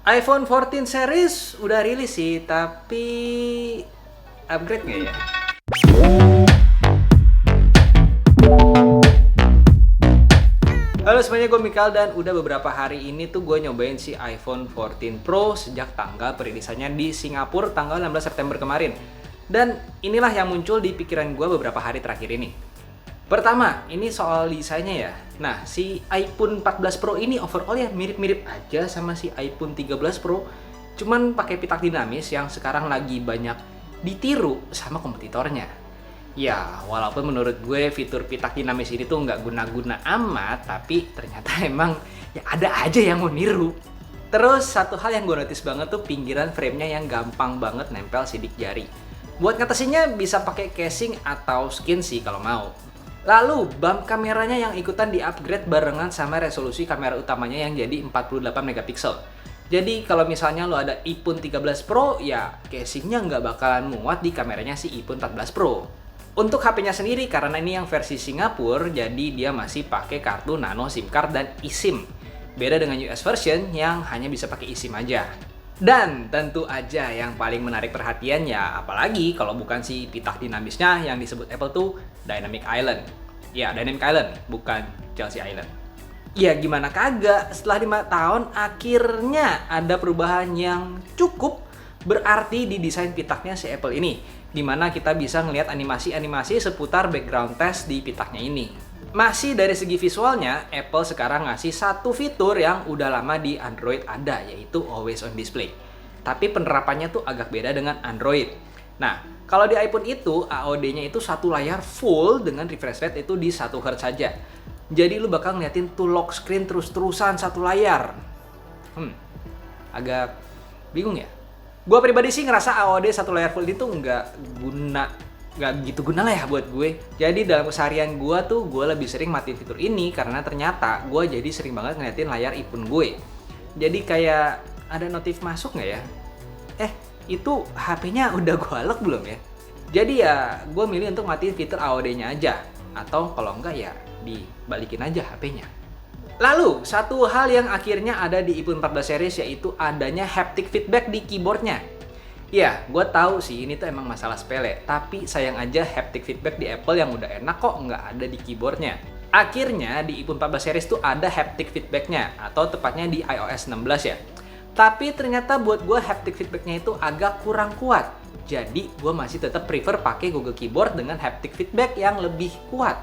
iPhone 14 series udah rilis sih, tapi upgrade nggak ya? Halo semuanya, gue Mikal dan udah beberapa hari ini tuh gue nyobain si iPhone 14 Pro sejak tanggal perilisannya di Singapura tanggal 16 September kemarin. Dan inilah yang muncul di pikiran gue beberapa hari terakhir ini. Pertama, ini soal desainnya ya. Nah, si iPhone 14 Pro ini overall ya mirip-mirip aja sama si iPhone 13 Pro. Cuman pakai pitak dinamis yang sekarang lagi banyak ditiru sama kompetitornya. Ya, walaupun menurut gue fitur pitak dinamis ini tuh nggak guna-guna amat, tapi ternyata emang ya ada aja yang mau niru. Terus satu hal yang gue notice banget tuh pinggiran framenya yang gampang banget nempel sidik jari. Buat ngatasinnya bisa pakai casing atau skin sih kalau mau. Lalu bump kameranya yang ikutan di-upgrade barengan sama resolusi kamera utamanya yang jadi 48 megapiksel. Jadi kalau misalnya lo ada iPhone 13 Pro, ya casingnya nggak bakalan muat di kameranya si iPhone 14 Pro. Untuk HP-nya sendiri, karena ini yang versi Singapura, jadi dia masih pakai kartu nano SIM card dan eSIM. Beda dengan US version yang hanya bisa pakai eSIM aja. Dan tentu aja yang paling menarik perhatian ya, apalagi kalau bukan si pitak dinamisnya yang disebut Apple tuh Dynamic Island. Ya, Dynamic Island, bukan Chelsea Island. Ya gimana kagak, setelah 5 tahun akhirnya ada perubahan yang cukup berarti di desain pitaknya si Apple ini, dimana kita bisa ngelihat animasi-animasi seputar background test di pitaknya ini. Masih dari segi visualnya, Apple sekarang ngasih satu fitur yang udah lama di Android ada, yaitu Always On Display. Tapi penerapannya tuh agak beda dengan Android. Nah, kalau di iPhone itu, AOD-nya itu satu layar full dengan refresh rate itu di 1 Hz saja. Jadi lu bakal ngeliatin tuh lock screen terus-terusan satu layar. Agak bingung ya? Gue pribadi sih ngerasa AOD satu layar full itu nggak gitu guna lah ya buat gue. Jadi dalam keseharian gue tuh gue lebih sering matiin fitur ini karena ternyata gue jadi sering banget ngeliatin layar iPhone gue. Jadi kayak ada notif masuk nggak ya? Itu HP-nya udah gue lock belum ya? Jadi ya gue milih untuk matiin fitur AOD-nya aja. Atau kalau enggak ya dibalikin aja HP-nya. Lalu, satu hal yang akhirnya ada di iPhone 14 series yaitu adanya haptic feedback di keyboardnya. Ya, gue tahu sih ini tuh emang masalah sepele, tapi sayang aja haptic feedback di Apple yang udah enak kok nggak ada di keyboardnya. Akhirnya di iPhone 14 series tuh ada haptic feedbacknya, atau tepatnya di iOS 16 ya. Tapi ternyata buat gue haptic feedbacknya itu agak kurang kuat. Jadi gue masih tetap prefer pakai Google Keyboard dengan haptic feedback yang lebih kuat.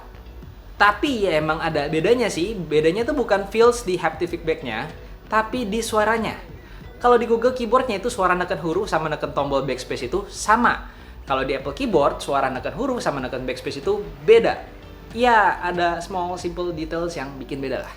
Tapi ya emang ada bedanya sih. Bedanya tuh bukan feels di haptic feedbacknya, tapi di suaranya. Kalau di Google Keyboardnya itu suara neken huruf sama neken tombol backspace itu sama. Kalau di Apple Keyboard, suara neken huruf sama neken backspace itu beda. Ya, ada small simple details yang bikin beda lah.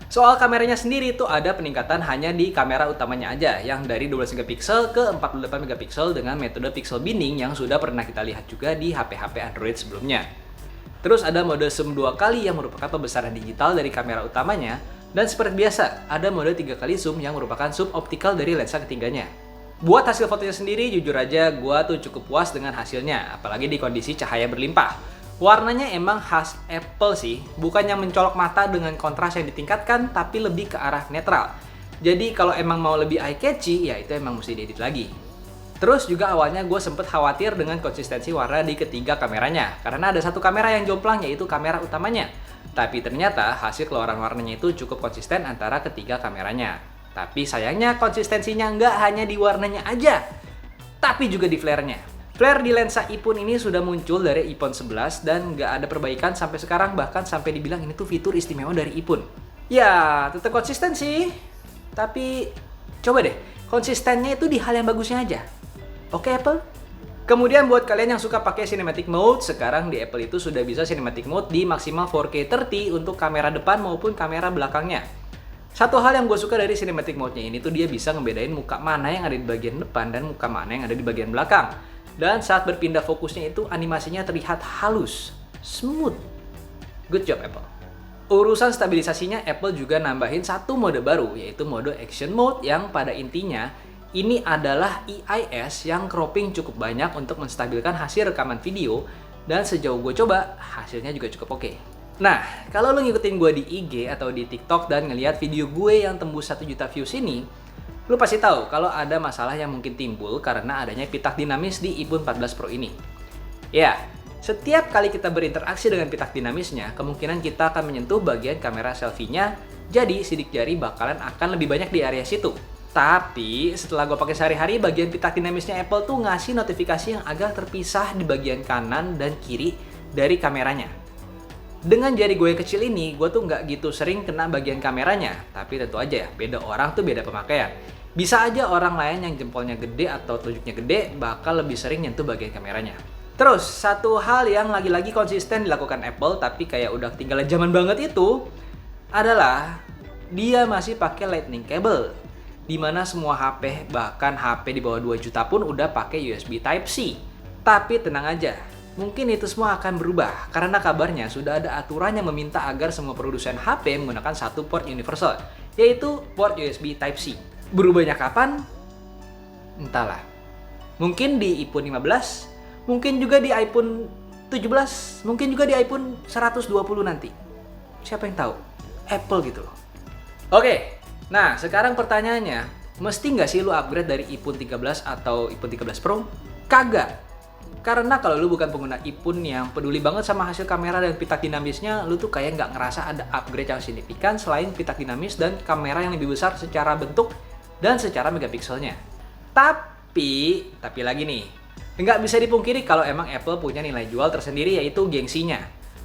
Soal kameranya sendiri itu ada peningkatan hanya di kamera utamanya aja yang dari 12 megapiksel ke 48 megapiksel dengan metode pixel binning yang sudah pernah kita lihat juga di HP-HP Android sebelumnya. Terus ada mode zoom 2 kali yang merupakan pembesaran digital dari kamera utamanya, dan seperti biasa ada mode 3 kali zoom yang merupakan zoom optikal dari lensa ketiganya. Buat hasil fotonya sendiri jujur aja gua tuh cukup puas dengan hasilnya, apalagi di kondisi cahaya berlimpah. Warnanya emang khas Apple sih, bukannya mencolok mata dengan kontras yang ditingkatkan, tapi lebih ke arah netral. Jadi kalau emang mau lebih eye-catchy, ya itu emang mesti diedit lagi. Terus juga awalnya gue sempet khawatir dengan konsistensi warna di ketiga kameranya, karena ada satu kamera yang jomplang yaitu kamera utamanya. Tapi ternyata hasil keluaran warnanya itu cukup konsisten antara ketiga kameranya. Tapi sayangnya konsistensinya nggak hanya di warnanya aja, tapi juga di flare-nya. Flare di lensa iPhone ini sudah muncul dari iPhone 11 dan nggak ada perbaikan sampai sekarang, bahkan sampai dibilang ini tuh fitur istimewa dari iPhone. Ya, tetap konsisten sih. Tapi coba deh, konsistennya itu di hal yang bagusnya aja. Oke Apple? Kemudian buat kalian yang suka pakai cinematic mode, sekarang di Apple itu sudah bisa cinematic mode di maksimal 4K 30 untuk kamera depan maupun kamera belakangnya. Satu hal yang gue suka dari cinematic mode-nya ini tuh dia bisa ngebedain muka mana yang ada di bagian depan dan muka mana yang ada di bagian belakang. Dan saat berpindah fokusnya itu animasinya terlihat halus, smooth. Good job Apple. Urusan stabilisasinya, Apple juga nambahin satu mode baru, yaitu mode Action Mode yang pada intinya ini adalah EIS yang cropping cukup banyak untuk menstabilkan hasil rekaman video, dan sejauh gue coba, hasilnya juga cukup oke. Nah, kalau lo ngikutin gue di IG atau di TikTok dan ngelihat video gue yang tembus 1 juta views ini, lo pasti tahu kalau ada masalah yang mungkin timbul karena adanya pitak dinamis di iPhone 14 Pro ini. Ya, setiap kali kita berinteraksi dengan pitak dinamisnya, kemungkinan kita akan menyentuh bagian kamera selfie-nya, jadi sidik jari bakalan akan lebih banyak di area situ. Tapi setelah gue pakai sehari-hari, bagian pitak dinamisnya Apple tuh ngasih notifikasi yang agak terpisah di bagian kanan dan kiri dari kameranya. Dengan jari gue yang kecil ini, gue tuh nggak gitu sering kena bagian kameranya. Tapi tentu aja ya, beda orang tuh beda pemakaian. Bisa aja orang lain yang jempolnya gede atau telunjuknya gede bakal lebih sering nyentuh bagian kameranya. Terus, satu hal yang lagi-lagi konsisten dilakukan Apple tapi kayak udah ketinggalan zaman banget itu adalah dia masih pakai Lightning cable. Dimana semua HP, bahkan HP di bawah 2 juta pun udah pakai USB Type-C. Tapi tenang aja, mungkin itu semua akan berubah karena kabarnya sudah ada aturan yang meminta agar semua produsen HP menggunakan satu port universal, yaitu port USB Type-C. Berubahnya kapan? Entahlah. Mungkin di iPhone 15, mungkin juga di iPhone 17, mungkin juga di iPhone 120 nanti. Siapa yang tahu? Apple gitu loh. Oke. Nah, sekarang pertanyaannya, mesti nggak sih lu upgrade dari iPhone 13 atau iPhone 13 Pro? Kagak. Karena kalau lu bukan pengguna iPhone yang peduli banget sama hasil kamera dan pitak dinamisnya, lu tuh kayak nggak ngerasa ada upgrade yang signifikan selain pitak dinamis dan kamera yang lebih besar secara bentuk dan secara megapikselnya. Tapi lagi nih, nggak bisa dipungkiri kalau emang Apple punya nilai jual tersendiri, yaitu gengsinya.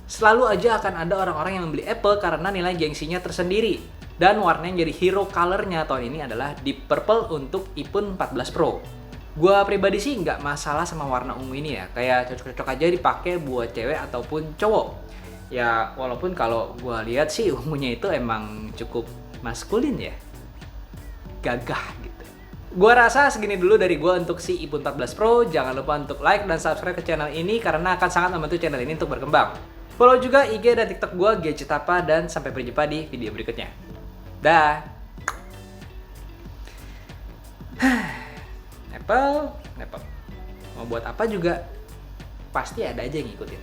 Selalu aja akan ada orang-orang yang membeli Apple karena nilai gengsinya tersendiri. Dan warna yang jadi hero color-nya tahun ini adalah Deep Purple untuk iPhone 14 Pro. Gua pribadi sih nggak masalah sama warna ungu ini ya, kayak cocok-cocok aja dipakai buat cewek ataupun cowok. Ya, walaupun kalau gua lihat sih ungunya itu emang cukup maskulin ya. Gagah gitu. Gua rasa segini dulu dari gua untuk si iPhone 14 Pro. Jangan lupa untuk like dan subscribe ke channel ini karena akan sangat membantu channel ini untuk berkembang. Follow juga IG dan TikTok gua Gadget Apa, dan sampai berjumpa di video berikutnya. Dah. Apple. Mau buat apa juga pasti ada aja yang ngikutin.